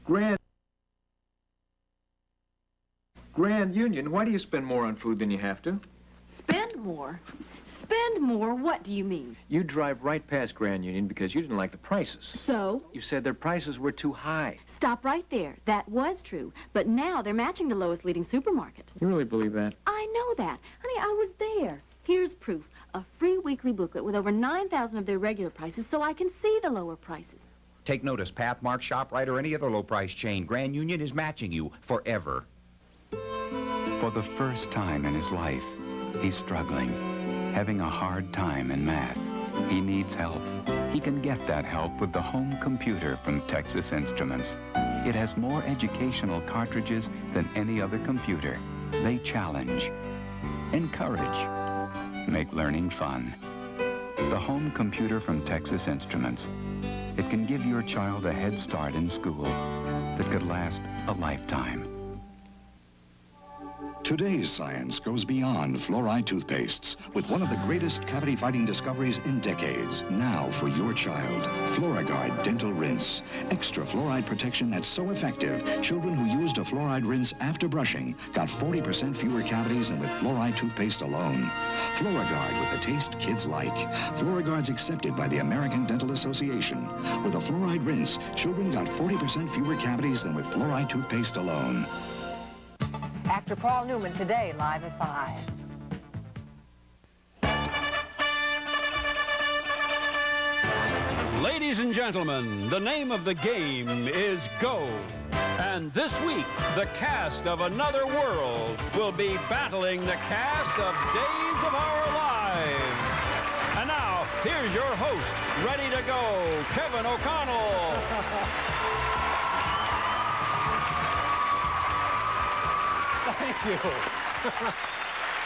Grand Union, why do you spend more on food than you have to? Spend more? Spend more? What do you mean? You drive right past Grand Union because you didn't like the prices. So? You said their prices were too high. Stop right there. That was true. But now they're matching the lowest leading supermarket. You really believe that? I know that. Honey, I was there. Here's proof. A free weekly booklet with over 9,000 of their regular prices so I can see the lower prices. Take notice, Pathmark, ShopRite, or any other low-price chain. Grand Union is matching you forever. For the first time in his life, he's struggling, having a hard time in math. He needs help. He can get that help with the home computer from Texas Instruments. It has more educational cartridges than any other computer. They challenge, encourage, make learning fun. The home computer from Texas Instruments. It can give your child a head start in school that could last a lifetime. Today's science goes beyond fluoride toothpastes with one of the greatest cavity-fighting discoveries in decades. Now for your child, FluoriGuard Dental Rinse. Extra fluoride protection that's so effective, children who used a fluoride rinse after brushing got 40% fewer cavities than with fluoride toothpaste alone. FluoriGuard with the taste kids like. FluoriGuard's accepted by the American Dental Association. With a fluoride rinse, children got 40% fewer cavities than with fluoride toothpaste alone. Actor Paul Newman today, live at 5. Ladies and gentlemen, the name of the game is Go. And this week, the cast of Another World will be battling the cast of Days of Our Lives. And now, here's your host, ready to go, Kevin O'Connell. Thank you.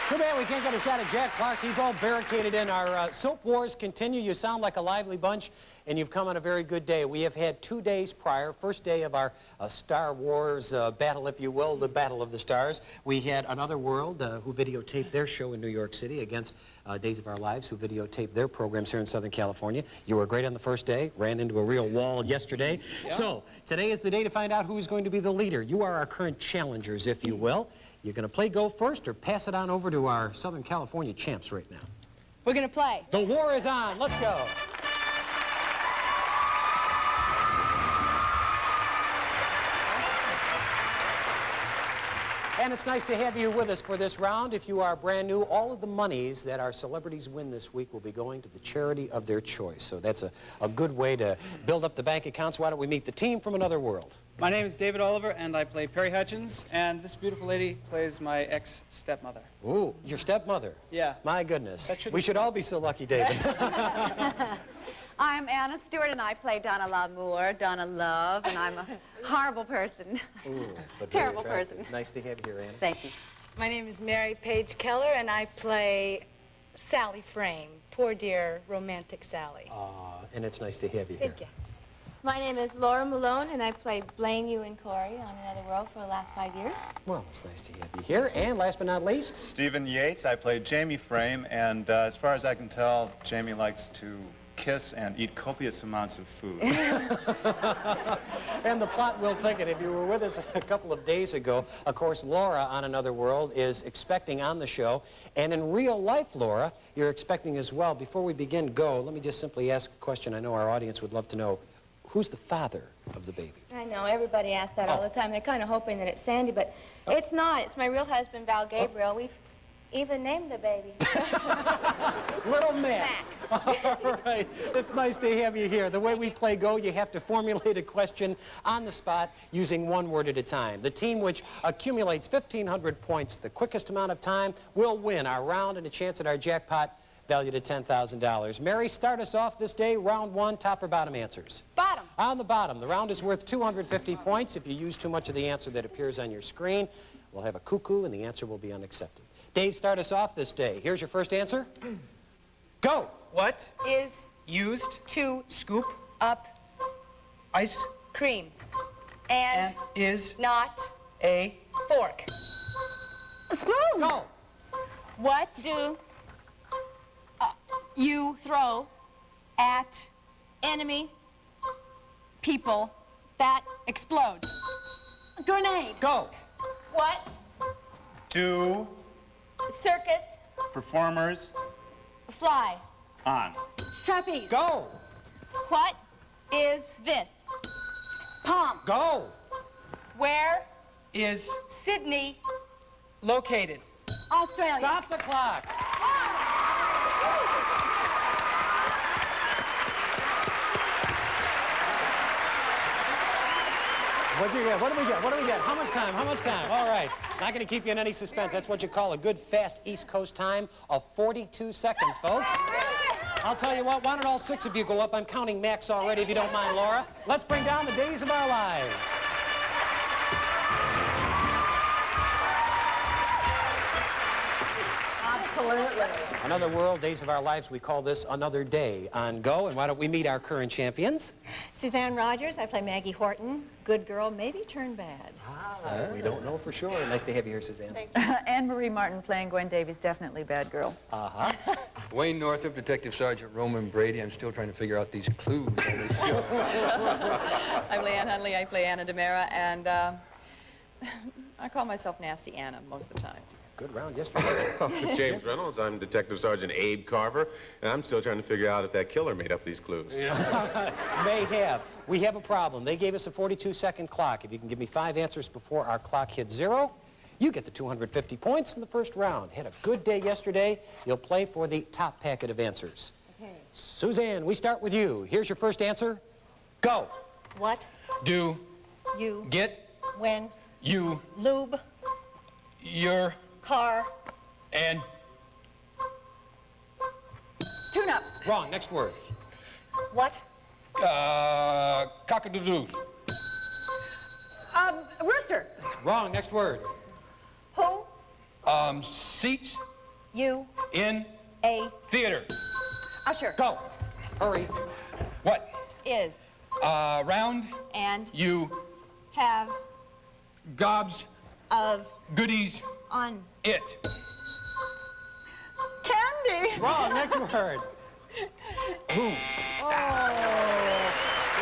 Too bad we can't get a shot at Jack Clark. He's all barricaded in. Our soap wars continue. You sound like a lively bunch, and you've come on a very good day. We have had 2 days prior, first day of our Star Wars battle, if you will, the Battle of the Stars. We had Another World, who videotaped their show in New York City against Days of Our Lives, who videotaped their programs here in Southern California. You were great on the first day, ran into a real wall yesterday. Yeah. So today is the day to find out who's going to be the leader. You are our current challengers, if you will. You're going to play Go first or pass it on over to our Southern California champs right now? We're going to play. The war is on. Let's go. And it's nice to have you with us for this round. If you are brand new, all of the monies that our celebrities win this week will be going to the charity of their choice. So that's a good way to build up the bank accounts. Why don't we meet the team from Another World? My name is David Oliver, and I play Perry Hutchins, and this beautiful lady plays my ex-stepmother. Ooh, your stepmother? Yeah. My goodness. We should all be so lucky, David. I'm Anna Stewart, and I play Donna L'Amour, Donna Love, and I'm a horrible person. Ooh, but terrible person. Nice to have you here, Anna. Thank you. My name is Mary Page Keller, and I play Sally Frame, poor dear romantic Sally. And it's nice to have you here. Thank you. My name is Laura Malone, and I played Blaine, you, and Corey on Another World for the last 5 years. Well, it's nice to have you here. And last but not least, Stephen Yates. I played Jamie Frame, and as far as I can tell, Jamie likes to kiss and eat copious amounts of food. And the plot will thicken. If you were with us a couple of days ago, of course, Laura on Another World is expecting on the show. And in real life, Laura, you're expecting as well. Before we begin Go, let me just simply ask a question I know our audience would love to know. Who's the father of the baby? I know, everybody asks that all the time. They're kind of hoping that it's Sandy, but it's not. It's my real husband, Val Gabriel. We've even named the baby. Little Max. All right. It's nice to have you here. The way we play Go, you have to formulate a question on the spot using one word at a time. The team which accumulates 1,500 points the quickest amount of time will win our round and a chance at our jackpot valued at $10,000. Mary, start us off this day, round one, top or bottom answers? Bottom. On the bottom. The round is worth 250 points. If you use too much of the answer that appears on your screen, we'll have a cuckoo and the answer will be unaccepted. Dave, start us off this day. Here's your first answer. Go. What is used to scoop up ice cream and is not a fork? A spoon. Go. What do you throw at enemy people That explodes. Grenade. Go. What? Do Circus. performers Fly. on? Trapeze. Go. What is this? Palm. Go. Where? Is Sydney, located. Australia. Stop the clock. What'd you get? What do we get? What do we get? How much time? How much time? All right. Not going to keep you in any suspense. That's what you call a good, fast East Coast time of 42 seconds, folks. I'll tell you what, why don't all 6 of you go up? I'm counting Max already, if you don't mind, Laura. Let's bring down the days of our lives. Absolutely. Another world, days of our lives. We call this Another Day on Go. And why don't we meet our current champions? Suzanne Rogers, I play Maggie Horton. Good girl, maybe turn bad. We don't know for sure. Nice to have you here, Suzanne. Anne-Marie Martin playing Gwen Davies, definitely bad girl. Uh-huh. Wayne Northup, Detective Sergeant Roman Brady. I'm still trying to figure out these clues on this show. I'm Leanne Hunley. I play Anna DeMera, and I call myself Nasty Anna most of the time. Good round yesterday. James Reynolds. I'm Detective Sergeant Abe Carver, and I'm still trying to figure out if that killer made up these clues. May have. We have a problem. They gave us a 42-second clock. If you can give me 5 answers before our clock hits 0, you get the 250 points in the first round. Had a good day yesterday. You'll play for the top packet of answers. Okay. Suzanne, we start with you. Here's your first answer. Go. What? Do You. get When. you Lube. your Car. and Tune up. Wrong. Next word. What? cock-a-doodle. Rooster. Wrong. Next word. Who? Seats You. in A. theater. Usher. Go. Hurry. What? Is Round and you have gobs of goodies on it. Candy. Wrong. Next word. Who? Oh,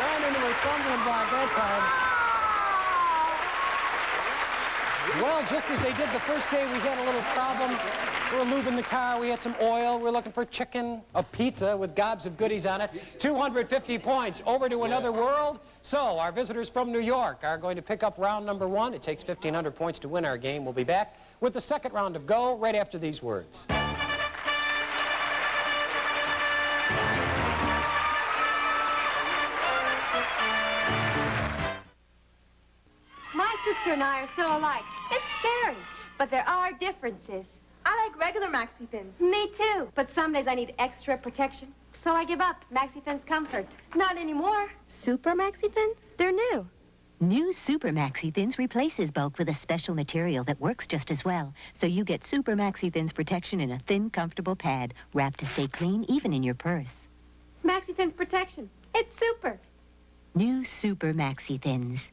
ran into a stumbling block that time. Well, just as they did the first day, we had a little problem. We were lubing the car. We had some oil. We were looking for chicken, a pizza with gobs of goodies on it. 250 points. Over to another world. So our visitors from New York are going to pick up round number 1. It takes 1,500 points to win our game. We'll be back with the second round of Go right after these words. My sister and I are so alike. It's scary. But there are differences. I like regular Maxi Thins. Me too. But some days I need extra protection. So I give up. Maxi Thins Comfort. Not anymore. Super Maxi Thins? They're new. New Super Maxi Thins replaces bulk with a special material that works just as well. So you get Super Maxi Thins protection in a thin, comfortable pad, wrapped to stay clean even in your purse. Maxi Thins protection. It's super. New Super Maxi Thins.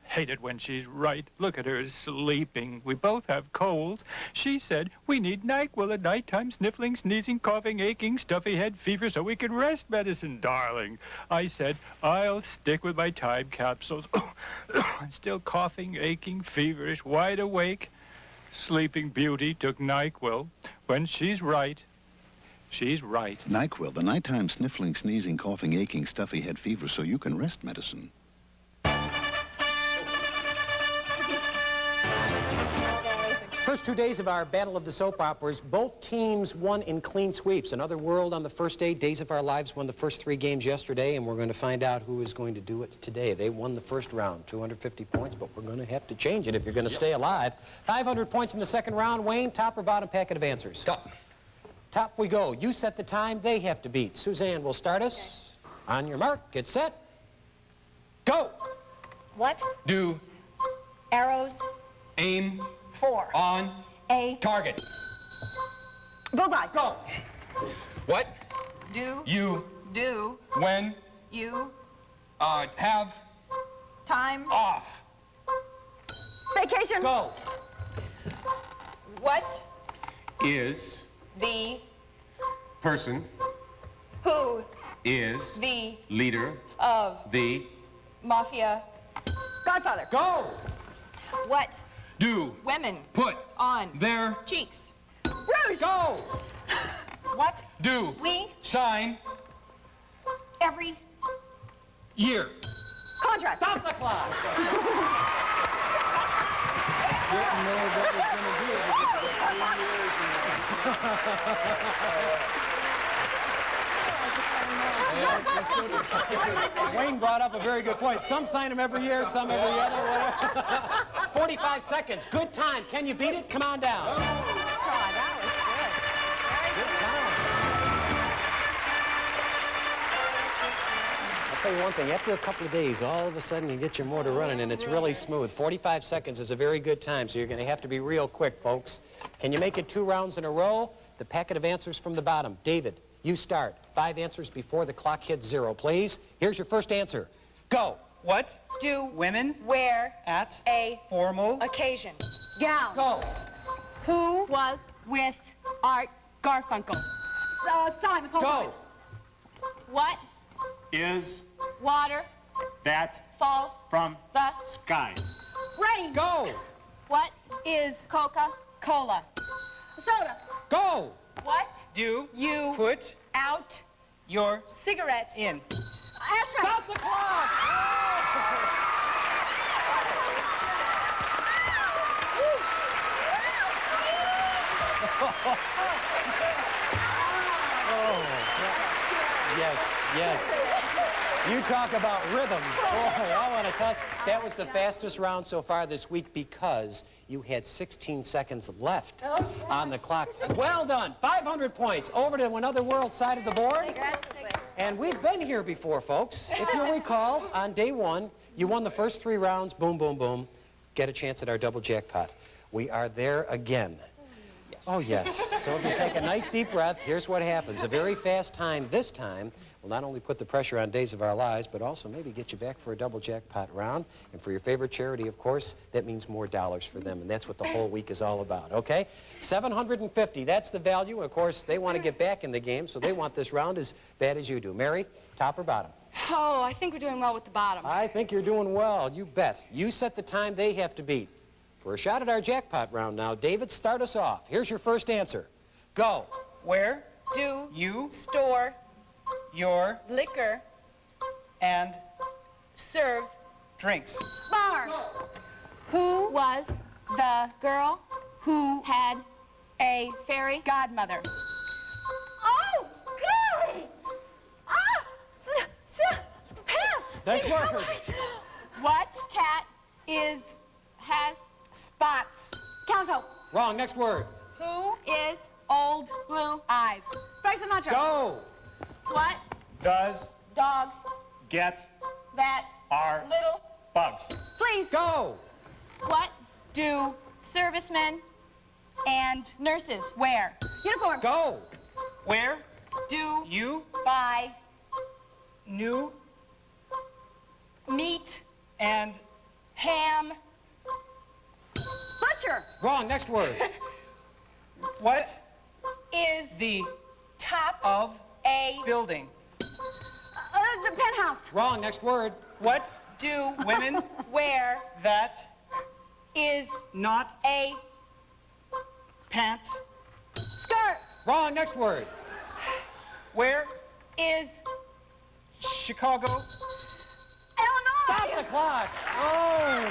Hate it when she's right. Look at her sleeping. We both have colds. She said we need NyQuil at nighttime, sniffling, sneezing, coughing, aching, stuffy head, fever, so we can rest medicine, darling. I said I'll stick with my time capsules. I'm still coughing, aching, feverish, wide awake. Sleeping Beauty took NyQuil. When she's right, she's right. NyQuil, the nighttime sniffling, sneezing, coughing, aching, stuffy head fever, so you can rest medicine. First 2 days of our Battle of the Soap Operas, both teams won in clean sweeps. Another World on the first day. Days of Our Lives won the first 3 games yesterday, and we're going to find out who is going to do it today. They won the first round, 250 points, but we're going to have to change it if you're going to stay alive. 500 points in the second round. Wayne, top or bottom packet of answers? Top. Top we go. You set the time. They have to beat. Suzanne will start us. On your mark, get set, go. What? Do Arrows. aim 4. on A. target. Bullseye. Go. What? Do You do when you have time off. Vacation. Go. what Is the person who is the leader of The. Mafia. Godfather. Go! What Do. women Put. on Their. cheeks? Rouge! Go! What Do. we Shine. every Year. contrast. Stop the clock. Didn't know that was going to do it because of the 3 years. Wayne brought up a very good point. Some sign them every year, some every other. 45 seconds. Good time. Can you beat it? Come on down. I'll tell you one thing. After a couple of days, all of a sudden you get your motor running and it's really smooth. 45 seconds is a very good time, so you're going to have to be real quick, folks. Can you make it 2 rounds in a row? The packet of answers from the bottom. David, you start. 5 answers before the clock hits 0, please. Here's your first answer. Go. What Do women wear at a formal occasion? Gown. Go. Who was with Art Garfunkel? Simon Paul. Go. What Is water that falls from the sky? rain? Go. What is Coca-Cola? Soda. Go. What do you put out your cigarette in? ashtray? Stop the clock. Yes, yes. You talk about rhythm. Boy, I want to tell you, that was the fastest round so far this week because you had 16 seconds left on the clock. Well done. 500 points. Over to another world side of the board. And we've been here before, folks. If you'll recall, on day 1, you won the first 3 rounds. Boom, boom, boom. Get a chance at our double jackpot. We are there again. Oh, yes. So if you take a nice deep breath, here's what happens. A very fast time this time will not only put the pressure on Days of Our Lives, but also maybe get you back for a double jackpot round. And for your favorite charity, of course, that means more dollars for them. And that's what the whole week is all about, okay? 750, that's the value. Of course, they want to get back in the game, so they want this round as bad as you do. Mary, top or bottom? Oh, I think we're doing well with the bottom. I think you're doing well. You bet. You set the time they have to beat. For a shot at our jackpot round now, David, start us off. Here's your first answer. Go. Where Do you store your liquor and serve drinks? bar? Who was the girl who had a fairy godmother? Oh, golly! Pants! That's word. What cat has spots? Calico. Wrong. Next word. Who is old blue eyes? Frank Sinatra. Go. What Does dogs get that our little bugs? please? Go. What do servicemen and nurses wear? Uniforms. Go. Where Do you buy new meat, and ham, butcher? Wrong. Next word. what Is the top of a building? the penthouse? Wrong. Next word. What Do women wear that is not a pants? skirt? Wrong. Next word. Where Is Chicago? Illinois? Stop the clock. Oh.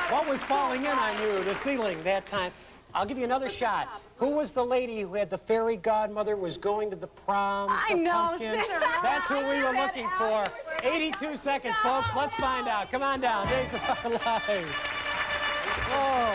What was falling in on you? The ceiling that time. I'll give you another shot. Who was the lady who had the fairy godmother, was going to the prom? I the know, pumpkin? Cinderella. That's who we were looking for. 82 seconds, folks. Let's find out. Come on down. Days of Our Lives. Oh.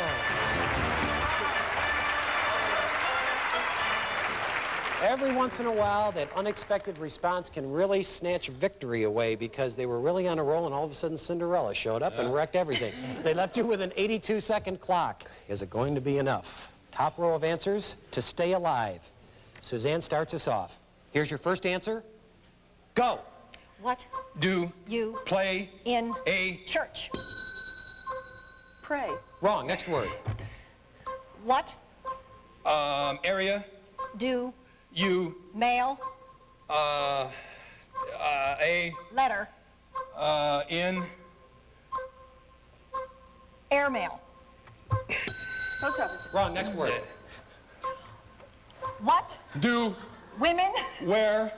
Every once in a while, that unexpected response can really snatch victory away because they were really on a roll and all of a sudden Cinderella showed up and wrecked everything. They left you with an 82-second clock. Is it going to be enough? Top row of answers to stay alive. Suzanne starts us off. Here's your first answer. Go. What Do you play in a church? Pray. Wrong. Next word. What? Area. Do. You. Mail. A. Letter. In. Airmail. Post office. Wrong, next word. What? Do. Women. Wear.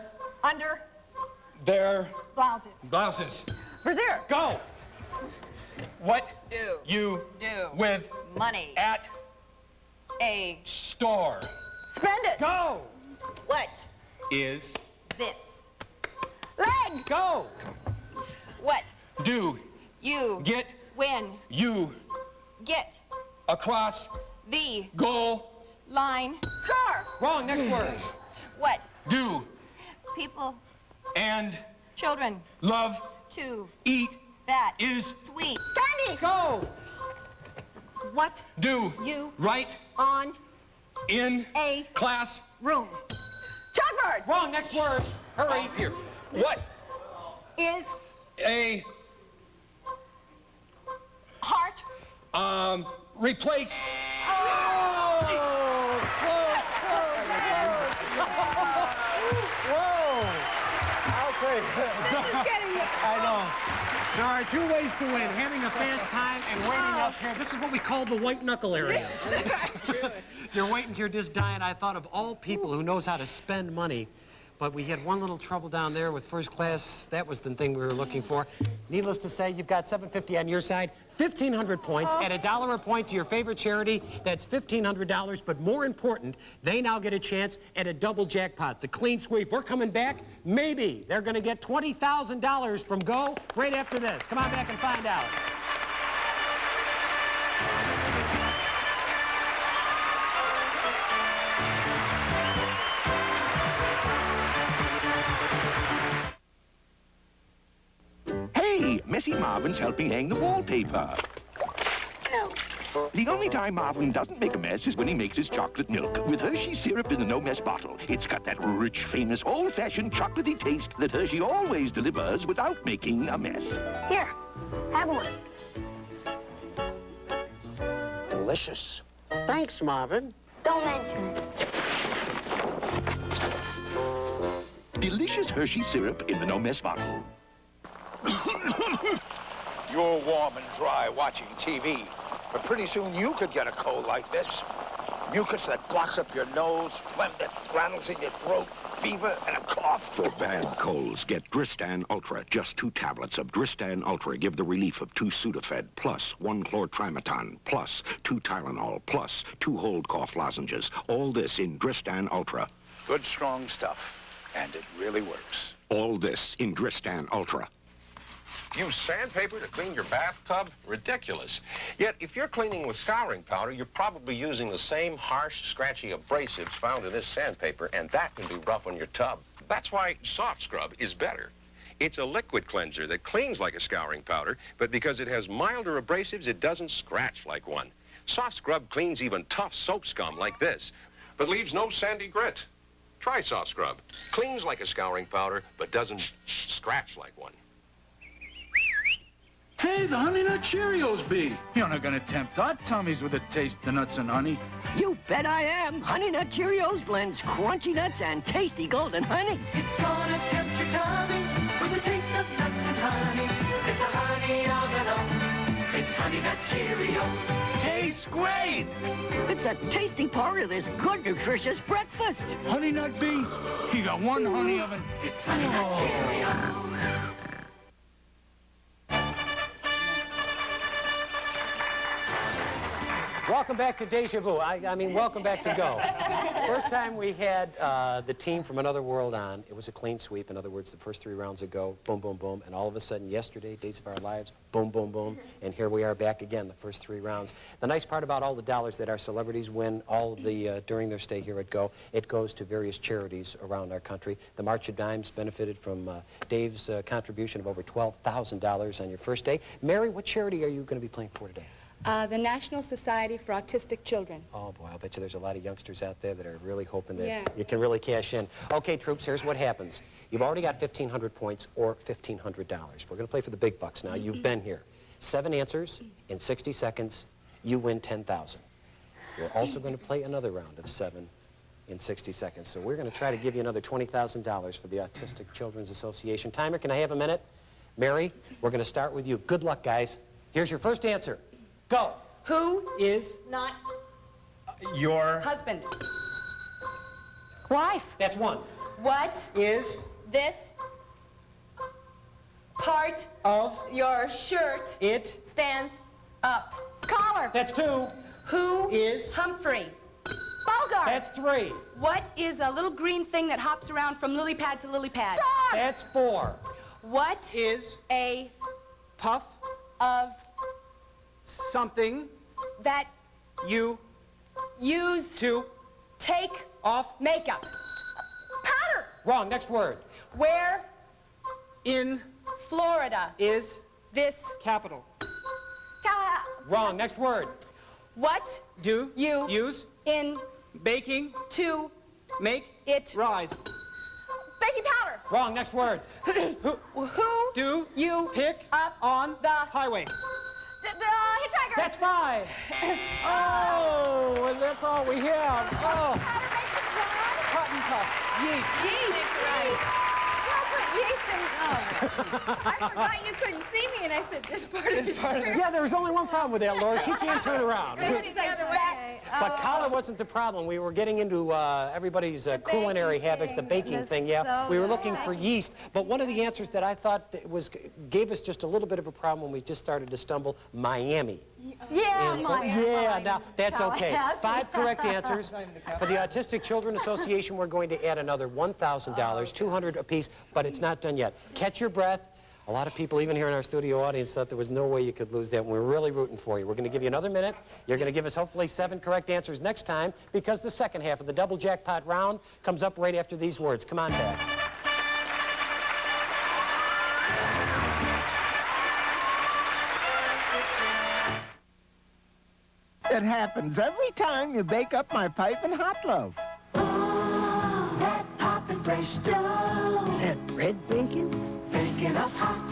Under. Their. Blouses. Blouses. Brassiere. Go. What? Do. You. Do. With. Money. At. A. Store. Spend it. Go. What? Is. This. Leg. Go. What? Do. You. Get. When. You. Get. Across. The. Goal. Line. Score. Wrong, next word. What? Do. People. And. Children. Love. To. Eat. That. Is. Sweet. Candy. Go. What? Do. You. Right. On. In. A. Class. Room. Chalkboard. Wrong, next word. Hurry. Here. What? Is. A. Heart. Replace. Oh! Close, close, close. Whoa! I'll take it. This is getting you. I know. There are two ways to win, having a fast time and waiting up here. This is what we call the white knuckle area. You're waiting here just dying. I thought of all people who knows how to spend money, but we had one little trouble down there with first class. That was the thing we were looking for. Needless to say, you've got $750 on your side, 1,500 points, at $1 a point to your favorite charity. That's $1,500, but more important, they now get a chance at a double jackpot, the clean sweep. We're coming back. Maybe they're going to get $20,000 from Go right after this. Come on back and find out. Hey, Missy Marvin's helping hang the wallpaper. The only time Marvin doesn't make a mess is when he makes his chocolate milk with Hershey syrup in the no-mess bottle. It's got that rich, famous, old-fashioned chocolatey taste that Hershey always delivers without making a mess. Here. Have one. Delicious. Thanks, Marvin. Don't mention it. Delicious Hershey syrup in the no-mess bottle. You're warm and dry watching TV, but pretty soon you could get a cold like this. Mucus that blocks up your nose, phlegm that rattles in your throat, fever, and a cough. For bad colds, get Dristan Ultra. Just 2 tablets of Dristan Ultra give the relief of 2 Sudafed, plus 1 chlortrimeton, plus 2 Tylenol, plus 2 hold cough lozenges. All this in Dristan Ultra. Good, strong stuff, and it really works. All this in Dristan Ultra. Use sandpaper to clean your bathtub? Ridiculous. Yet, if you're cleaning with scouring powder, you're probably using the same harsh, scratchy abrasives found in this sandpaper, and that can be rough on your tub. That's why Soft Scrub is better. It's a liquid cleanser that cleans like a scouring powder, but because it has milder abrasives, it doesn't scratch like one. Soft Scrub cleans even tough soap scum like this, but leaves no sandy grit. Try Soft Scrub. Cleans like a scouring powder, but doesn't scratch like one. Hey, the Honey Nut Cheerios bee. You're not gonna tempt our tummies with a taste of nuts and honey. You bet I am. Honey Nut Cheerios blends crunchy nuts and tasty golden honey. It's gonna tempt your tummy with a taste of nuts and honey. It's a honey of an oat. It's Honey Nut Cheerios. Tastes great. It's a tasty part of this good, nutritious breakfast. Honey Nut bee, you got one honey oven. It's Honey Nut Cheerios. Welcome back to Deja Vu. I mean, welcome back to Go. First time we had the team from Another World on, it was a clean sweep. In other words, the first 3 rounds of Go, boom, boom, boom. And all of a sudden, yesterday, Days of Our Lives, boom, boom, boom. And here we are back again, the first 3 rounds. The nice part about all the dollars that our celebrities win all of the during their stay here at Go, it goes to various charities around our country. The March of Dimes benefited from Dave's contribution of over $12,000 on your first day. Mary, what charity are you going to be playing for today? The National Society for Autistic Children. Oh, boy, I'll bet you there's a lot of youngsters out there that are really hoping that Yeah. you can really cash in. Okay, troops, here's what happens. You've already got 1,500 points or $1,500. We're going to play for the big bucks now. You've been here. 7 answers in 60 seconds. You win 10,000. We're also going to play another round of 7 in 60 seconds. So we're going to try to give you another $20,000 for the Autistic Children's Association. Timer, can I have a minute? Mary, we're going to start with you. Good luck, guys. Here's your first answer. Go. Who Is not Your husband? Wife. That's 1. What is this part of your shirt it stands up? Collar. That's 2. Who is Humphrey? Bogart. That's 3. What is a little green thing that hops around from lily pad to lily pad? That's 4. What is a puff of something that you use to take off makeup? Powder. Wrong. Next word. Where in Florida is this capital? Wrong. Next word. What Do you use in baking to make it rise? baking powder? Wrong. Next word. Who Do you pick up on the highway? the hitchhiker? That's 5. Oh, and that's all we have. Oh. Cotton puff. Yeast. Yeast, right. Yeast and, I forgot you couldn't see me, and I said, this part of the shirt. Yeah, there was only one problem with that, Laura. She can't turn around. It's the other way. But collar wasn't the problem. We were getting into everybody's culinary habits, the baking thing. Yeah, we were looking for yeast. But one of the answers that I thought gave us just a little bit of a problem when we just started to stumble, Miami. Yeah, Yeah, now that's okay. 5 correct answers. For the Autistic Children Association, we're going to add another $1,000, $200 apiece, but it's not done yet. Catch your breath. A lot of people, even here in our studio audience, thought there was no way you could lose that, and we're really rooting for you. We're going to give you another minute. You're going to give us hopefully 7 correct answers next time, because the second half of the double jackpot round comes up right after these words. Come on back. It happens every time you bake up my piping hot loaf. Oh, that poppin' fresh dough. Is that bread baking? Baking up hot.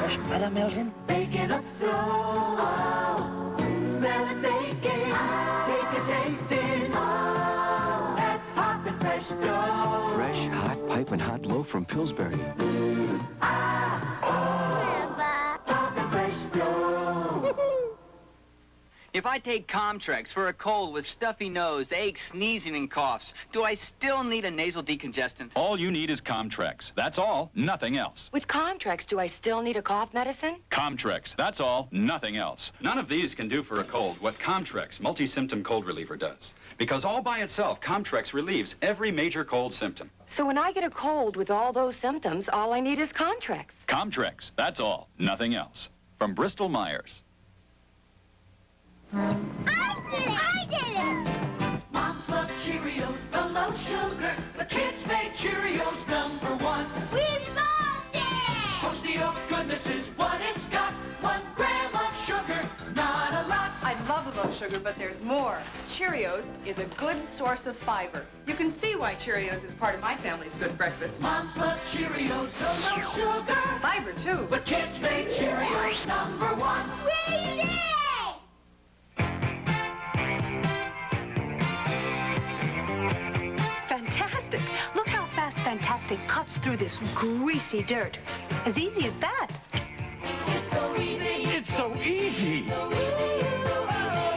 Fresh butter melting? Baking up slow. Oh, smell it baking. Take a taste in. Oh, that poppin' fresh dough. Fresh, hot piping hot loaf from Pillsbury. Poppin' fresh dough. If I take Comtrex for a cold with stuffy nose, aches, sneezing, and coughs, do I still need a nasal decongestant? All you need is Comtrex. That's all, nothing else. With Comtrex, do I still need a cough medicine? Comtrex. That's all, nothing else. None of these can do for a cold what Comtrex, multi-symptom cold reliever, does. Because all by itself, Comtrex relieves every major cold symptom. So when I get a cold with all those symptoms, all I need is Comtrex. Comtrex. That's all, nothing else. From Bristol Myers. I did it! Moms love Cheerios, the low sugar. The kids make Cheerios #1. We've solved it! Toasty of goodness is what it's got. 1 gram of sugar, not a lot. I love the low sugar, but there's more. Cheerios is a good source of fiber. You can see why Cheerios is part of my family's good breakfast. Moms love Cheerios, the low sugar. Fiber, too. But kids make Cheerios #1. We did it! Fantastic! Look how fast Fantastic cuts through this greasy dirt. As easy as that. It's so easy. It's so easy. So easy.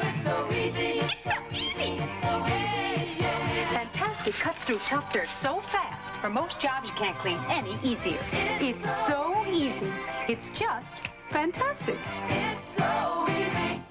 It's so easy. It's so easy. It's so easy. Fantastic cuts through tough dirt so fast. For most jobs, you can't clean any easier. It's so easy. It's just fantastic. It's so easy.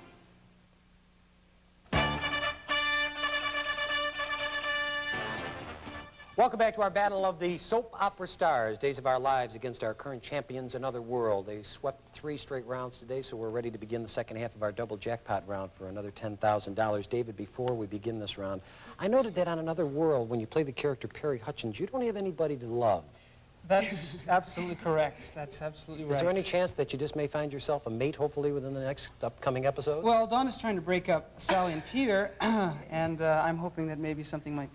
Welcome back to our battle of the soap opera stars, Days of Our Lives against our current champions, Another World. They swept 3 straight rounds today, so we're ready to begin the second half of our double jackpot round for another $10,000. David, before we begin this round, I noted that on Another World, when you play the character Perry Hutchins, you don't have anybody to love. That's absolutely correct. That's absolutely right. Is there any chance that you just may find yourself a mate, hopefully, within the next upcoming episode? Well, Donna's trying to break up Sally and Peter, and I'm hoping that maybe something might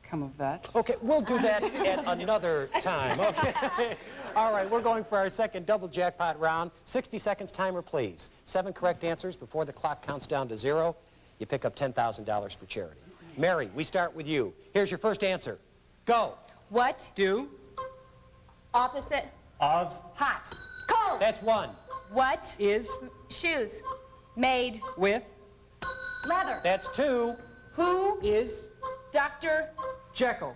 come of that. Okay, we'll do that at another time, okay? All right, we're going for our second double jackpot round. 60 seconds timer, please. 7 correct answers before the clock counts down to 0. you pick up $10,000 for charity. Mary, we start with you. Here's your first answer. Go. What? Do. Opposite. Of. Hot. Cold. That's one. What? Is. Shoes. Made. With. Leather. That's two. Who? Is. Dr. Jekyll.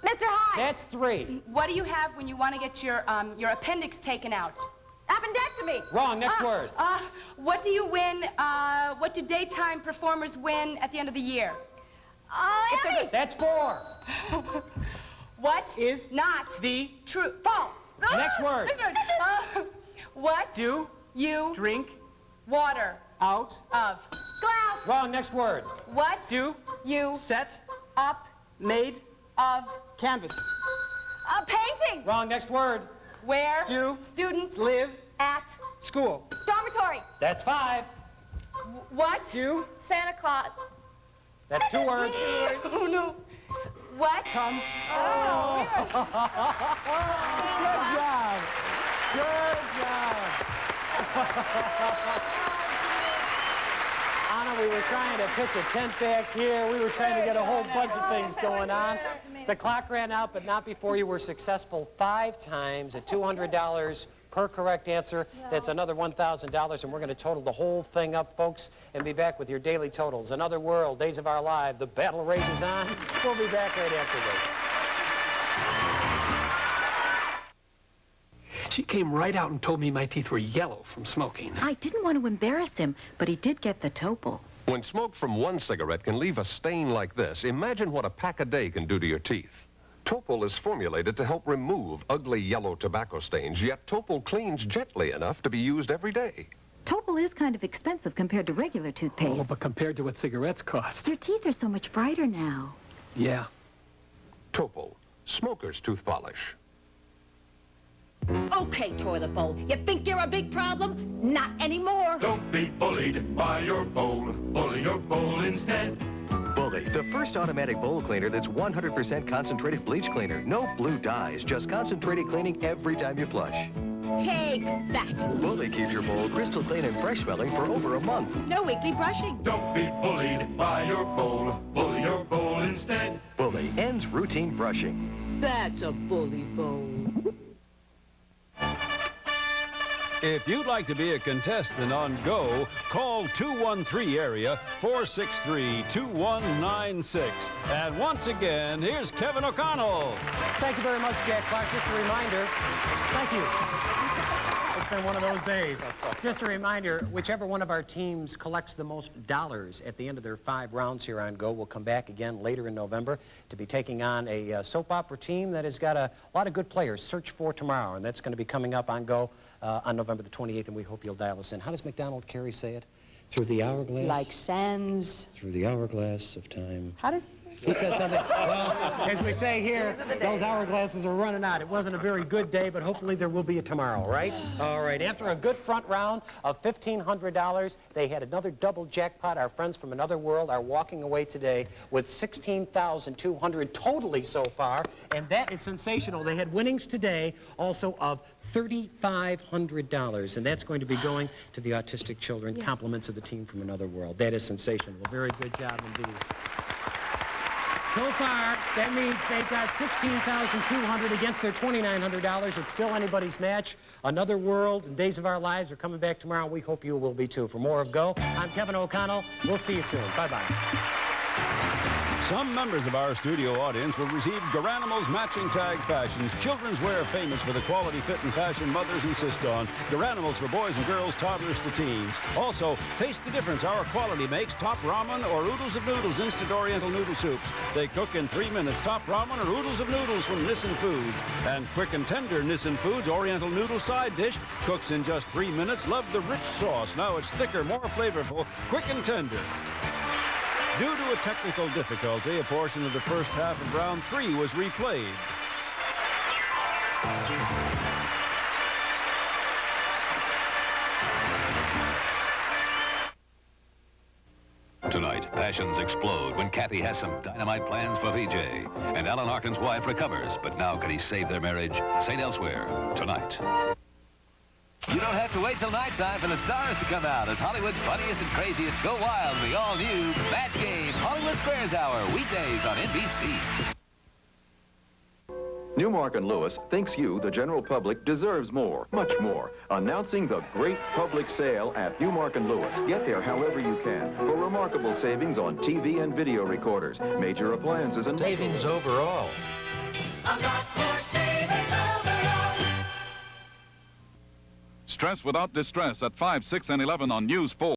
Mr. Hyde. That's three. What do you have when you want to get your appendix taken out? Appendectomy. Wrong. Next word. What do you win? What do daytime performers win at the end of the year? Emmy. That's four. What is not the true? Fall. Next word. Next word. What do you drink water out of? Glass. Wrong. Next word. What do you set up made of? canvas? A painting. Wrong. Next word. Where Do students live at school? dormitory? That's five. What? Do Santa Claus. That's two words. Oh no. What? come. Oh. Good job. Good job. Anna, we were trying to pitch a tent back here. We were trying to get a whole bunch of things going on. The clock ran out, but not before you were successful 5 times at $200 per correct answer. That's another $1,000, and we're going to total the whole thing up, folks, and be back with your daily totals. Another World, Days of Our Lives. The battle rages on. We'll be back right after this. She came right out and told me my teeth were yellow from smoking. I didn't want to embarrass him, but he did get the Topol. When smoke from one cigarette can leave a stain like this, imagine what a pack a day can do to your teeth. Topol is formulated to help remove ugly yellow tobacco stains, yet Topol cleans gently enough to be used every day. Topol is kind of expensive compared to regular toothpaste. Oh, but compared to what cigarettes cost. Your teeth are so much brighter now. Yeah. Topol, smoker's tooth polish. Okay, toilet bowl. You think you're a big problem? Not anymore. Don't be bullied by your bowl. Bully your bowl instead. Bully, the first automatic bowl cleaner that's 100% concentrated bleach cleaner. No blue dyes, just concentrated cleaning every time you flush. Take that. Bully keeps your bowl crystal clean and fresh smelling for over a month. No weekly brushing. Don't be bullied by your bowl. Bully your bowl instead. Bully ends routine brushing. That's a bully bowl. If you'd like to be a contestant on Go, call 213-AREA 463-2196. And once again, here's Kevin O'Connell. Thank you very much, Jack Clark. Just a reminder. Thank you. It's been one of those days. Just a reminder, whichever one of our teams collects the most dollars at the end of their 5 rounds here on Go will come back again later in November to be taking on a soap opera team that has got a lot of good players. Search for Tomorrow, and that's going to be coming up on Go on November the 28th, and we hope you'll dial us in. How does MacDonald Carey say it? Through the hourglass? Like sands. Through the hourglass of time. How does he say? He says something, well, as we say here, those hourglasses are running out. It wasn't a very good day, but hopefully there will be a tomorrow, right? All right, after a good front round of $1,500, they had another double jackpot. Our friends from Another World are walking away today with $16,200 totally so far, and that is sensational. They had winnings today also of $3,500, and that's going to be going to the autistic children. Yes. Compliments of the team from Another World. That is sensational. Very good job indeed. So far, that means they've got $16,200 against their $2,900. It's still anybody's match. Another World and Days of Our Lives are coming back tomorrow. We hope you will be, too. For more of Go, I'm Kevin O'Connell. We'll see you soon. Bye-bye. Some members of our studio audience will receive Garanimals Matching Tag Fashions, children's wear famous for the quality, fit, and fashion mothers insist on. Garanimals for boys and girls, toddlers to teens. Also, taste the difference our quality makes. Top Ramen or Oodles of Noodles Instant Oriental Noodle Soups. They cook in 3 minutes. Top Ramen or Oodles of Noodles from Nissin Foods. And quick and tender Nissin Foods Oriental Noodle Side Dish cooks in just 3 minutes. Love the rich sauce. Now it's thicker, more flavorful, quick and tender. Due to a technical difficulty, a portion of the first half of round 3 was replayed. Tonight, passions explode when Kathy has some dynamite plans for VJ. And Alan Arkin's wife recovers, but now can he save their marriage? St. Elsewhere, tonight. You don't have to wait till nighttime for the stars to come out as Hollywood's funniest and craziest go wild in the all-new Match Game Hollywood Squares Hour, weekdays on NBC. Newmark and Lewis thinks you, the general public, deserves more, much more. Announcing the great public sale at Newmark and Lewis. Get there however you can for remarkable savings on TV and video recorders, major appliances and savings overall. A lot more savings overall. Stress without distress at 5, 6, and 11 on News 4.